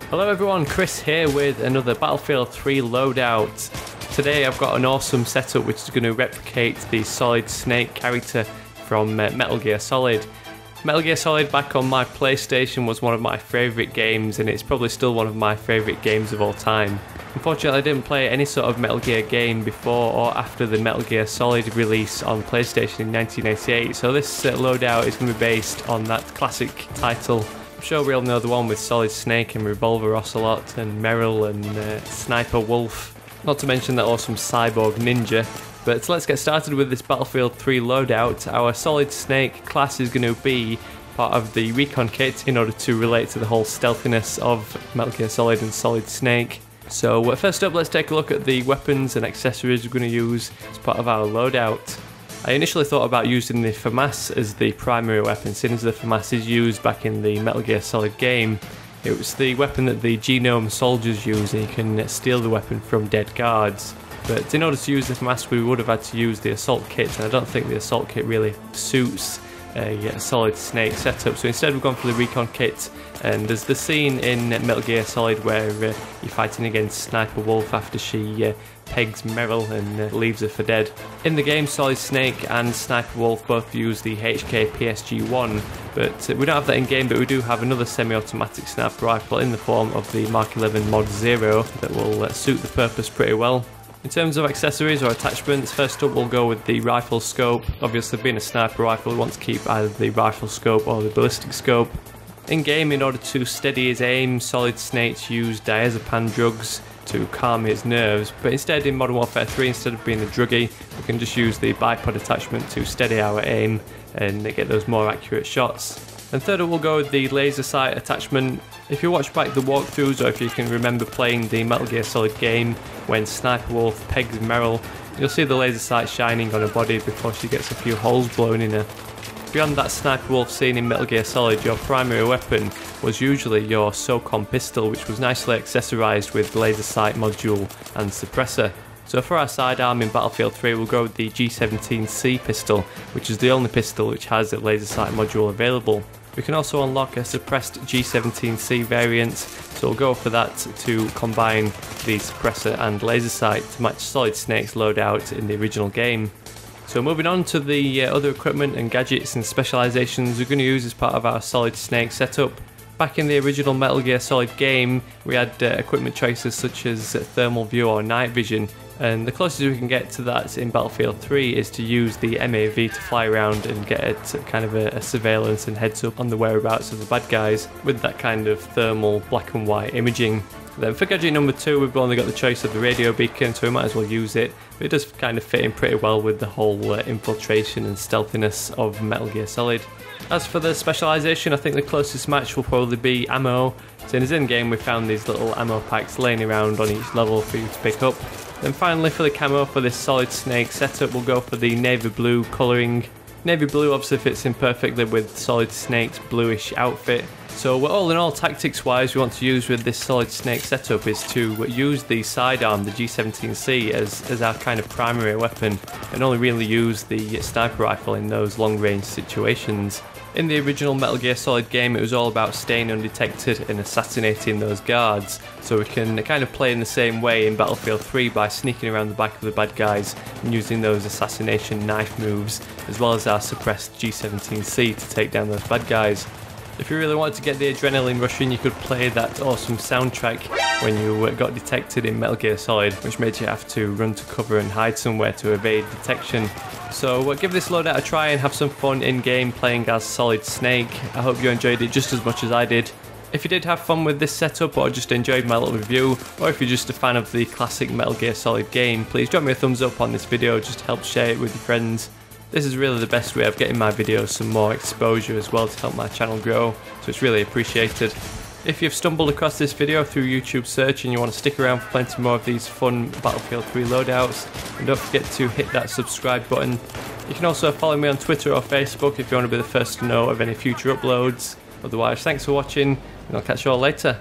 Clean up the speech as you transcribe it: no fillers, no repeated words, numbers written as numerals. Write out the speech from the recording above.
Hello everyone, Chris here with another Battlefield 3 loadout. Today I've got an awesome setup which is going to replicate the Solid Snake character from Metal Gear Solid. Metal Gear Solid back on my PlayStation was one of my favourite games, and it's probably still one of my favourite games of all time. Unfortunately I didn't play any sort of Metal Gear game before or after the Metal Gear Solid release on PlayStation in 1988, so this loadout is going to be based on that classic title. I'm sure we all know the one with Solid Snake and Revolver Ocelot and Merrill and Sniper Wolf, not to mention that awesome Cyborg Ninja. But let's get started with this Battlefield 3 loadout. Our Solid Snake class is going to be part of the Recon kit in order to relate to the whole stealthiness of Metal Gear Solid and Solid Snake. So first up, let's take a look at the weapons and accessories we're going to use as part of our loadout. I initially thought about using the FAMAS as the primary weapon, since the FAMAS is used back in the Metal Gear Solid game. It was the weapon that the Genome soldiers use, and you can steal the weapon from dead guards. But in order to use the FAMAS we would have had to use the Assault Kit, and I don't think the Assault Kit really suits a Solid Snake setup. So instead we've gone for the Recon Kit, and there's the scene in Metal Gear Solid where you're fighting against Sniper Wolf after she pegs Merrill and leaves her for dead. In the game, Solid Snake and Sniper Wolf both use the HK PSG-1, but we don't have that in game, but we do have another semi-automatic sniper rifle in the form of the Mark 11 Mod 0 that will suit the purpose pretty well. In terms of accessories or attachments, first up we'll go with the rifle scope. Obviously being a sniper rifle we want to keep either the rifle scope or the ballistic scope. In game, in order to steady his aim, Solid Snake used diazepam drugs to calm his nerves, but instead in Modern Warfare 3, instead of being a druggie, we can just use the bipod attachment to steady our aim and get those more accurate shots. And third up we'll go with the laser sight attachment. If you watch back the walkthroughs, or if you can remember playing the Metal Gear Solid game when Sniper Wolf pegs Merrill, you'll see the laser sight shining on her body before she gets a few holes blown in her. Beyond that Sniper Wolf scene in Metal Gear Solid, your primary weapon was usually your SOCOM pistol, which was nicely accessorised with laser sight module and suppressor. So for our sidearm in Battlefield 3 we'll go with the G17C pistol, which is the only pistol which has a laser sight module available. We can also unlock a suppressed G17C variant, so we'll go for that to combine the suppressor and laser sight to match Solid Snake's loadout in the original game. So moving on to the other equipment and gadgets and specialisations we're going to use as part of our Solid Snake setup. Back in the original Metal Gear Solid game we had equipment choices such as thermal view or night vision, and the closest we can get to that in Battlefield 3 is to use the MAV to fly around and get kind of a surveillance and heads up on the whereabouts of the bad guys with that kind of thermal black and white imaging. Then for gadget number 2 we've only got the choice of the radio beacon, so we might as well use it, but it does kind of fit in pretty well with the whole infiltration and stealthiness of Metal Gear Solid. As for the specialisation, I think the closest match will probably be ammo. So in game we found these little ammo packs laying around on each level for you to pick up. Then finally for the camo for this Solid Snake setup we'll go for the navy blue colouring. Navy blue obviously fits in perfectly with Solid Snake's bluish outfit. So all in all, tactics wise, we want to use with this Solid Snake setup is to use the sidearm, the G17C, as our kind of primary weapon, and only really use the sniper rifle in those long range situations. In the original Metal Gear Solid game it was all about staying undetected and assassinating those guards, so we can kind of play in the same way in Battlefield 3 by sneaking around the back of the bad guys and using those assassination knife moves, as well as our suppressed G17C to take down those bad guys. If you really wanted to get the adrenaline rushing, you could play that awesome soundtrack when you got detected in Metal Gear Solid, which made you have to run to cover and hide somewhere to evade detection. So give this loadout a try and have some fun in game playing as Solid Snake. I hope you enjoyed it just as much as I did. If you did have fun with this setup or just enjoyed my little review, or if you're just a fan of the classic Metal Gear Solid game, please drop me a thumbs up on this video just to help share it with your friends. This is really the best way of getting my videos some more exposure as well to help my channel grow, so it's really appreciated. If you've stumbled across this video through YouTube search and you want to stick around for plenty more of these fun Battlefield 3 loadouts, and don't forget to hit that subscribe button. You can also follow me on Twitter or Facebook if you want to be the first to know of any future uploads. Otherwise, thanks for watching, and I'll catch you all later.